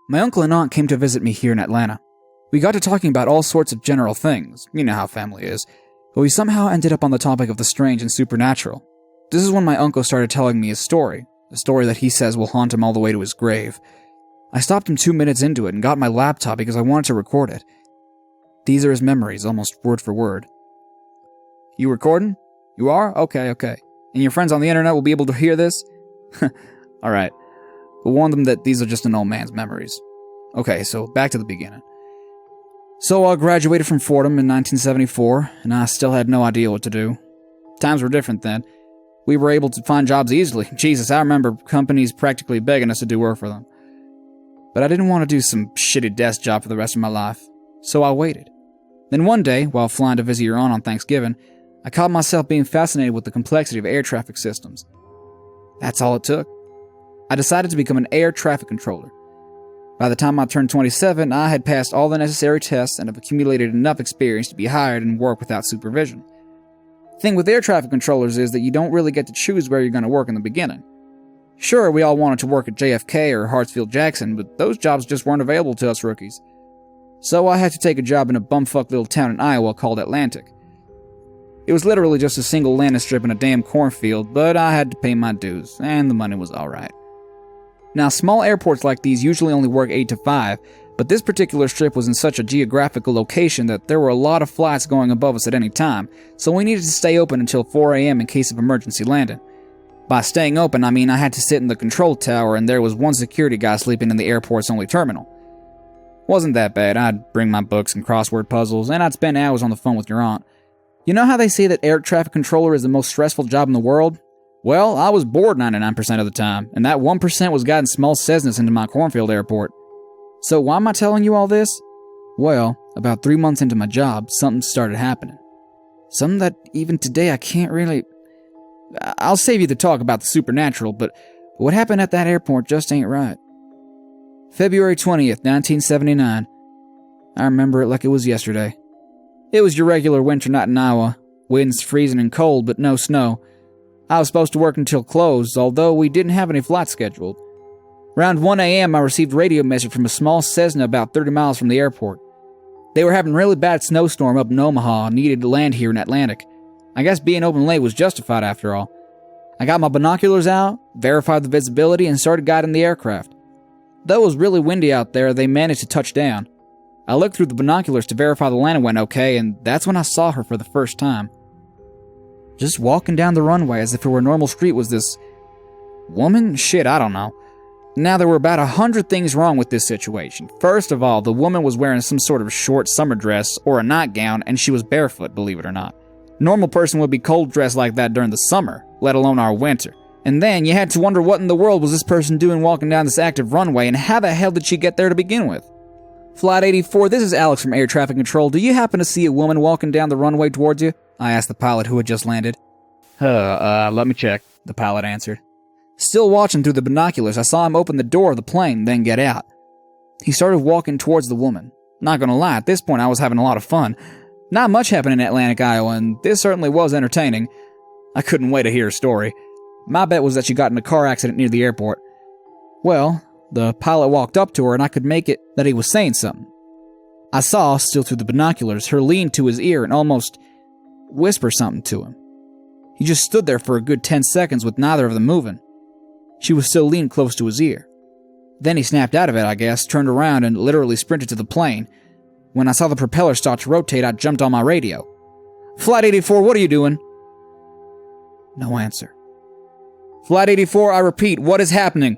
My uncle and aunt came to visit me here in Atlanta. We got to talking about all sorts of general things, you know how family is, but we somehow ended up on the topic of the strange and supernatural. This is when my uncle started telling me his story, a story that he says will haunt him all the way to his grave. I stopped him 2 minutes into it and got my laptop because I wanted to record it. These are his memories, almost word for word. You recording? You are? Okay. And your friends on the internet will be able to hear this? Alright. We'll warn them that these are just an old man's memories. Okay, so back to the beginning. So I graduated from Fordham in 1974, and I still had no idea what to do. Times were different then. We were able to find jobs easily. Jesus, I remember companies practically begging us to do work for them. But I didn't want to do some shitty desk job for the rest of my life, so I waited. Then one day, while flying to visit your aunt on Thanksgiving, I caught myself being fascinated with the complexity of air traffic systems. That's all it took. I decided to become an air traffic controller. By the time I turned 27, I had passed all the necessary tests and have accumulated enough experience to be hired and work without supervision. The thing with air traffic controllers is that you don't really get to choose where you're going to work in the beginning. Sure, we all wanted to work at JFK or Hartsfield-Jackson, but those jobs just weren't available to us rookies. So I had to take a job in a bumfuck little town in Iowa called Atlantic. It was literally just a single landing strip in a damn cornfield, but I had to pay my dues, and the money was alright. Now, small airports like these usually only work 8 to 5, but this particular strip was in such a geographical location that there were a lot of flights going above us at any time, so we needed to stay open until 4 a.m. in case of emergency landing. By staying open, I mean I had to sit in the control tower and there was one security guy sleeping in the airport's only terminal. Wasn't that bad. I'd bring my books and crossword puzzles, and I'd spend hours on the phone with your aunt. You know how they say that air traffic controller is the most stressful job in the world? Well, I was bored 99% of the time, and that 1% was guiding small Cessnas into my cornfield airport. So why am I telling you all this? Well, about 3 months into my job, something started happening. Something that even today I can't really... I'll save you the talk about the supernatural, but what happened at that airport just ain't right. February 20th, 1979. I remember it like it was yesterday. It was your regular winter night in Iowa. Winds freezing and cold, but no snow. I was supposed to work until close, although we didn't have any flights scheduled. Around 1 a.m., I received a radio message from a small Cessna about 30 miles from the airport. They were having a really bad snowstorm up in Omaha and needed to land here in Atlantic. I guess being open late was justified after all. I got my binoculars out, verified the visibility, and started guiding the aircraft. Though it was really windy out there, they managed to touch down. I looked through the binoculars to verify the landing went okay, and that's when I saw her for the first time. Just walking down the runway as if it were a normal street was this... woman? Shit, I don't know. Now, there were about 100 things wrong with this situation. First of all, the woman was wearing some sort of short summer dress or a nightgown, and she was barefoot, believe it or not. A normal person would be cold dressed like that during the summer, let alone our winter. And then you had to wonder what in the world was this person doing walking down this active runway, and how the hell did she get there to begin with? Flight 84, this is Alex from Air Traffic Control. Do you happen to see a woman walking down the runway towards you? I asked the pilot who had just landed. Let me check, the pilot answered. Still watching through the binoculars, I saw him open the door of the plane, then get out. He started walking towards the woman. Not gonna lie, at this point I was having a lot of fun. Not much happened in Atlantic, Iowa, and this certainly was entertaining. I couldn't wait to hear her story. My bet was that she got in a car accident near the airport. Well, the pilot walked up to her and I could make it that he was saying something. I saw, still through the binoculars, her lean to his ear and almost whisper something to him. He just stood there for a good 10 seconds with neither of them moving. She was still leaned close to his ear. Then he snapped out of it, I guess, turned around and literally sprinted to the plane. When I saw the propeller start to rotate, I jumped on my radio. Flight 84, what are you doing? No answer. Flight 84, I repeat, what is happening?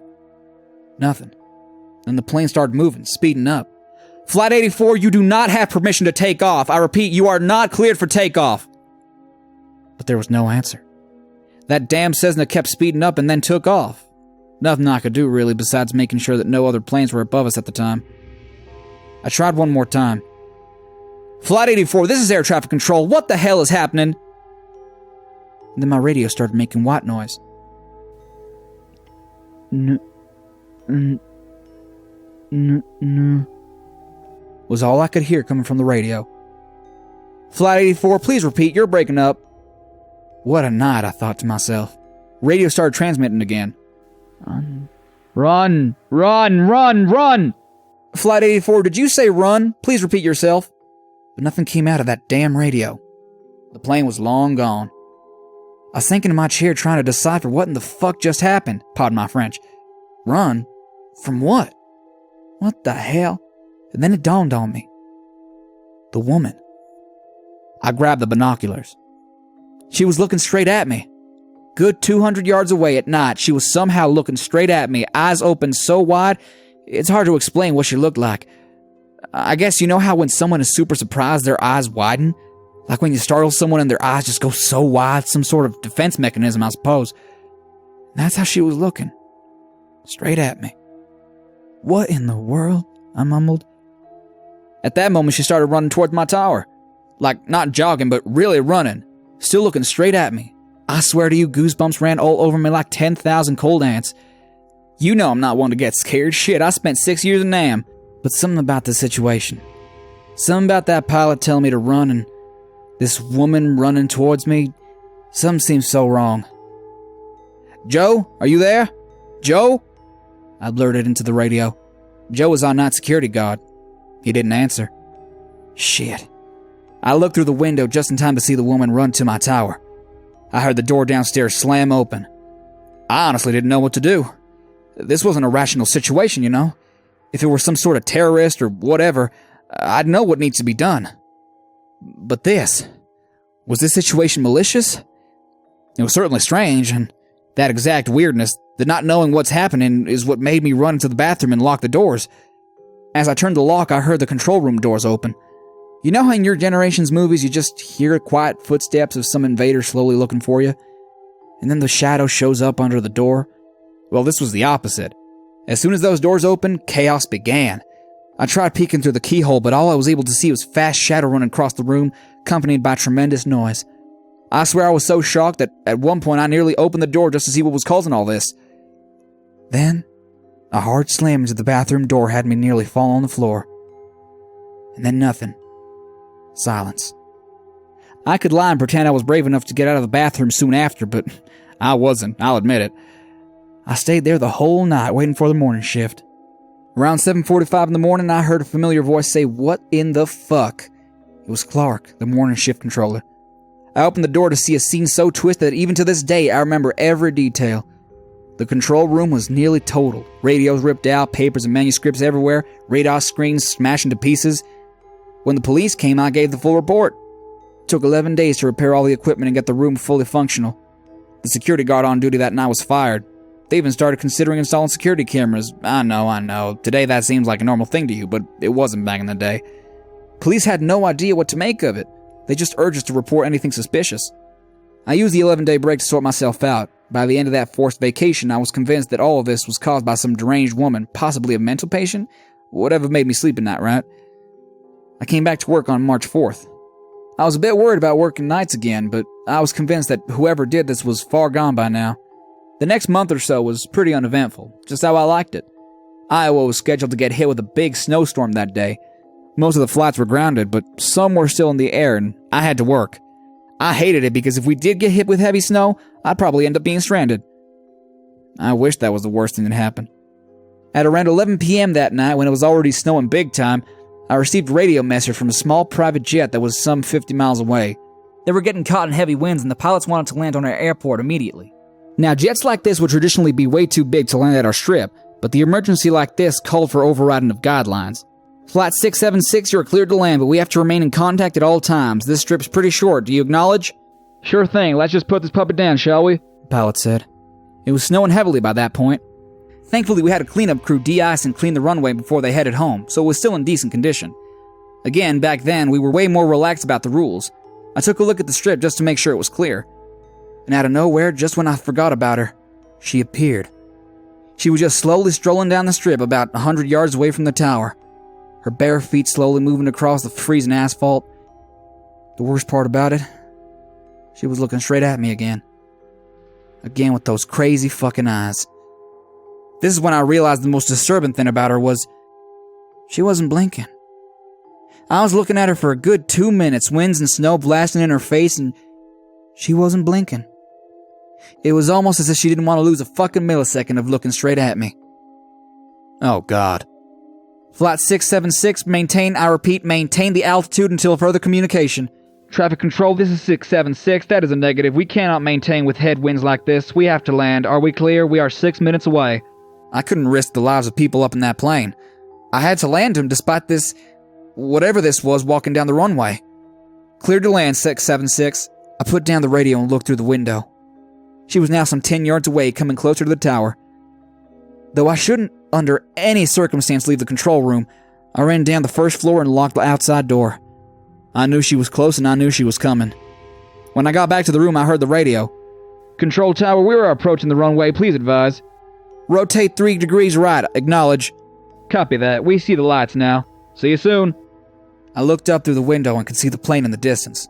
Nothing. Then the plane started moving, speeding up. Flight 84, you do not have permission to take off. I repeat, you are not cleared for takeoff. But there was no answer. That damn Cessna kept speeding up and then took off. Nothing I could do, really, besides making sure that no other planes were above us at the time. I tried one more time. Flight 84, this is Air Traffic Control. What the hell is happening? And then my radio started making white noise. Was all I could hear coming from the radio. Flight 84, please repeat, you're breaking up. What a night, I thought to myself. Radio started transmitting again. Run, run, run, run! Flight 84, did you say run? Please repeat yourself. But nothing came out of that damn radio. The plane was long gone. I was sinking in my chair trying to decipher what in the fuck just happened. Pardon my French. Run? From what? What the hell? And then it dawned on me. The woman. I grabbed the binoculars. She was looking straight at me. Good 200 yards away at night, she was somehow looking straight at me, eyes open so wide, it's hard to explain what she looked like. I guess you know how when someone is super surprised, their eyes widen? Like when you startle someone and their eyes just go so wide, some sort of defense mechanism, I suppose. That's how she was looking. Straight at me. What in the world? I mumbled. At that moment, she started running towards my tower. Like, not jogging, but really running. Still looking straight at me. I swear to you, goosebumps ran all over me like 10,000 cold ants. You know I'm not one to get scared. Shit, I spent 6 years in NAM. But something about the situation. Something about that pilot telling me to run and this woman running towards me. Something seems so wrong. Joe, are you there? Joe? I blurted into the radio. Joe was on night security guard. He didn't answer. Shit. I looked through the window just in time to see the woman run to my tower. I heard the door downstairs slam open. I honestly didn't know what to do. This wasn't a rational situation, you know. If it were some sort of terrorist or whatever, I'd know what needs to be done. But was this situation malicious? It was certainly strange, and that exact weirdness, the not knowing what's happening, is what made me run into the bathroom and lock the doors. As I turned the lock, I heard the control room doors open. You know how in your generation's movies you just hear quiet footsteps of some invader slowly looking for you? And then the shadow shows up under the door? Well, this was the opposite. As soon as those doors opened, chaos began. I tried peeking through the keyhole, but all I was able to see was fast shadow running across the room, accompanied by tremendous noise. I swear I was so shocked that at one point I nearly opened the door just to see what was causing all this. Then, a hard slam into the bathroom door had me nearly fall on the floor. And then nothing. Silence. I could lie and pretend I was brave enough to get out of the bathroom soon after, but I wasn't, I'll admit it. I stayed there the whole night waiting for the morning shift. Around 7:45 in the morning, I heard a familiar voice say, "What in the fuck?" It was Clark, the morning shift controller. I opened the door to see a scene so twisted that even to this day I remember every detail. The control room was nearly totaled. Radios ripped out, papers and manuscripts everywhere, radar screens smashed into pieces. When the police came, I gave the full report. It took 11 days to repair all the equipment and get the room fully functional. The security guard on duty that night was fired. They even started considering installing security cameras. I know. Today that seems like a normal thing to you, but it wasn't back in the day. Police had no idea what to make of it. They just urged us to report anything suspicious. I used the 11-day break to sort myself out. By the end of that forced vacation, I was convinced that all of this was caused by some deranged woman, possibly a mental patient. Whatever made me sleep at night, right? I came back to work on March 4th. I was a bit worried about working nights again, but I was convinced that whoever did this was far gone by now. The next month or so was pretty uneventful, just how I liked it. Iowa was scheduled to get hit with a big snowstorm that day. Most of the flights were grounded, but some were still in the air, and I had to work. I hated it because if we did get hit with heavy snow, I'd probably end up being stranded. I wish that was the worst thing that happened. At around 11 p.m. that night, when it was already snowing big time, I received a radio message from a small private jet that was some 50 miles away. They were getting caught in heavy winds, and the pilots wanted to land on our airport immediately. Now, jets like this would traditionally be way too big to land at our strip, but the emergency like this called for overriding of guidelines. Flight 676, you are cleared to land, but we have to remain in contact at all times. This strip's pretty short. Do you acknowledge? Sure thing. Let's just put this puppet down, shall we? The pilot said. It was snowing heavily by that point. Thankfully, we had a cleanup crew de-ice and clean the runway before they headed home, so it was still in decent condition. Again, back then, we were way more relaxed about the rules. I took a look at the strip just to make sure it was clear. And out of nowhere, just when I forgot about her, she appeared. She was just slowly strolling down the strip about 100 yards away from the tower. Her bare feet slowly moving across the freezing asphalt. The worst part about it, she was looking straight at me again. Again with those crazy fucking eyes. This is when I realized the most disturbing thing about her was she wasn't blinking. I was looking at her for a good 2 minutes, winds and snow blasting in her face, and she wasn't blinking. It was almost as if she didn't want to lose a fucking millisecond of looking straight at me. Oh God. Flight 676, maintain, I repeat, maintain the altitude until further communication. Traffic control, this is 676. That is a negative. We cannot maintain with headwinds like this. We have to land. Are we clear? We are 6 minutes away. I couldn't risk the lives of people up in that plane. I had to land him despite this, whatever this was, walking down the runway. Cleared to land, 676. I put down the radio and looked through the window. She was now some 10 yards away, coming closer to the tower. Though I shouldn't, under any circumstance, leave the control room, I ran down the first floor and locked the outside door. I knew she was close and I knew she was coming. When I got back to the room, I heard the radio. Control tower, we are approaching the runway. Please advise. Rotate 3 degrees right. Acknowledge. Copy that. We see the lights now. See you soon. I looked up through the window and could see the plane in the distance.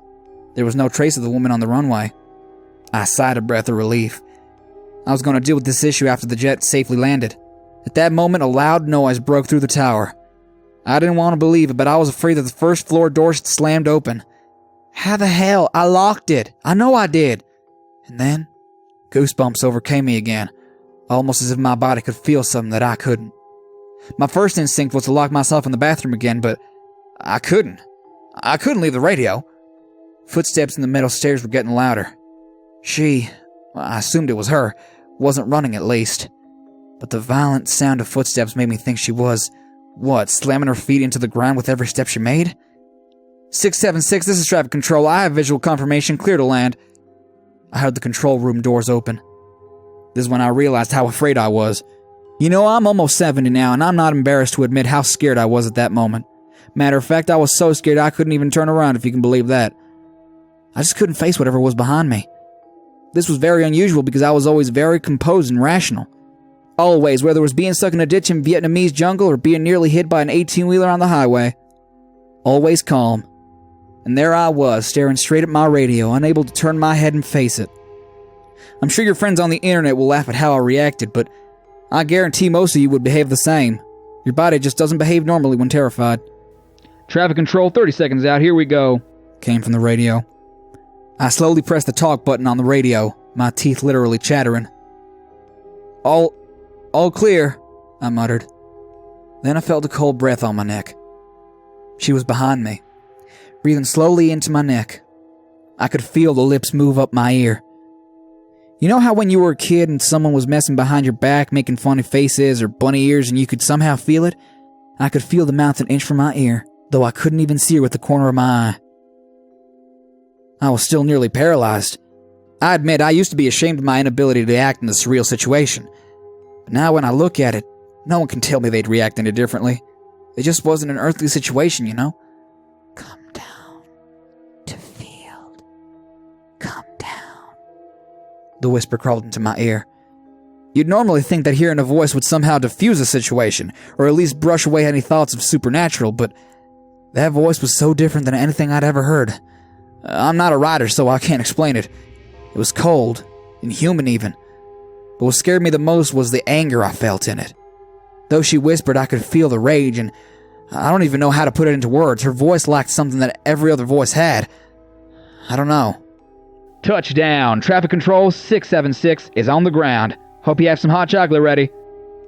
There was no trace of the woman on the runway. I sighed a breath of relief. I was going to deal with this issue after the jet safely landed. At that moment, a loud noise broke through the tower. I didn't want to believe it, but I was afraid that the first floor door had slammed open. How the hell? I locked it. I know I did. And then, goosebumps overcame me again, almost as if my body could feel something that I couldn't. My first instinct was to lock myself in the bathroom again, but I couldn't. I couldn't leave the radio. Footsteps in the metal stairs were getting louder. She, I assumed it was her, wasn't running at least. But the violent sound of footsteps made me think she was, slamming her feet into the ground with every step she made? 676, this is traffic control. I have visual confirmation. Clear to land. I heard the control room doors open. This is when I realized how afraid I was. You know, I'm almost 70 now, and I'm not embarrassed to admit how scared I was at that moment. Matter of fact, I was so scared I couldn't even turn around, if you can believe that. I just couldn't face whatever was behind me. This was very unusual because I was always very composed and rational. Always, whether it was being stuck in a ditch in Vietnamese jungle or being nearly hit by an 18-wheeler on the highway. Always calm. And there I was, staring straight at my radio, unable to turn my head and face it. I'm sure your friends on the internet will laugh at how I reacted, but I guarantee most of you would behave the same. Your body just doesn't behave normally when terrified. Traffic control, 30 seconds out. Here we go. Came from the radio. I slowly pressed the talk button on the radio, my teeth literally chattering. All clear, I muttered. Then I felt a cold breath on my neck. She was behind me, breathing slowly into my neck. I could feel the lips move up my ear. You know how when you were a kid and someone was messing behind your back, making funny faces or bunny ears, and you could somehow feel it? I could feel the mouth an inch from my ear, though I couldn't even see her with the corner of my eye. I was still nearly paralyzed. I admit I used to be ashamed of my inability to act in a surreal situation. But now when I look at it, no one can tell me they'd react any differently. It just wasn't an earthly situation, you know? Come down to field. Come down. The whisper crawled into my ear. You'd normally think that hearing a voice would somehow diffuse a situation, or at least brush away any thoughts of supernatural, but that voice was so different than anything I'd ever heard. I'm not a writer, so I can't explain it. It was cold, inhuman even. But what scared me the most was the anger I felt in it. Though she whispered, I could feel the rage, and I don't even know how to put it into words. Her voice lacked something that every other voice had. I don't know. Touchdown. Traffic control 676 is on the ground. Hope you have some hot chocolate ready.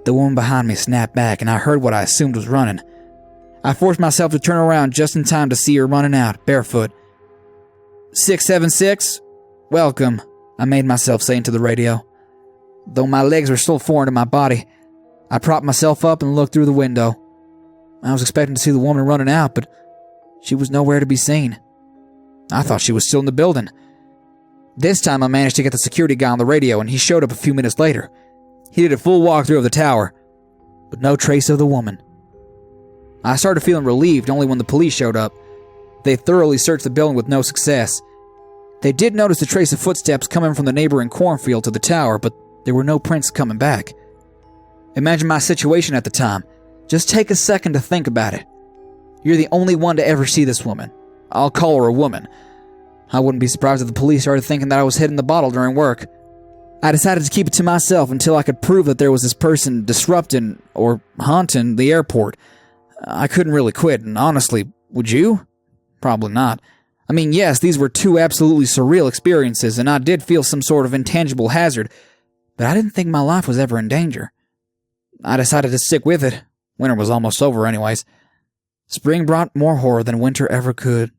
The woman behind me snapped back, and I heard what I assumed was running. I forced myself to turn around just in time to see her running out, barefoot. 676? Welcome, I made myself say into the radio. Though my legs were still foreign to my body, I propped myself up and looked through the window. I was expecting to see the woman running out, but she was nowhere to be seen. I thought she was still in the building. This time I managed to get the security guy on the radio, and he showed up a few minutes later. He did a full walkthrough of the tower, but no trace of the woman. I started feeling relieved only when the police showed up. They thoroughly searched the building with no success. They did notice a trace of footsteps coming from the neighboring cornfield to the tower, but there were no prints coming back. Imagine my situation at the time. Just take a second to think about it. You're the only one to ever see this woman. I'll call her a woman. I wouldn't be surprised if the police started thinking that I was hitting the bottle during work. I decided to keep it to myself until I could prove that there was this person disrupting or haunting the airport. I couldn't really quit, and honestly, would you? Probably not. I mean, yes, these were two absolutely surreal experiences, and I did feel some sort of intangible hazard, but I didn't think my life was ever in danger. I decided to stick with it, Winter was almost over anyways. Spring brought more horror than winter ever could.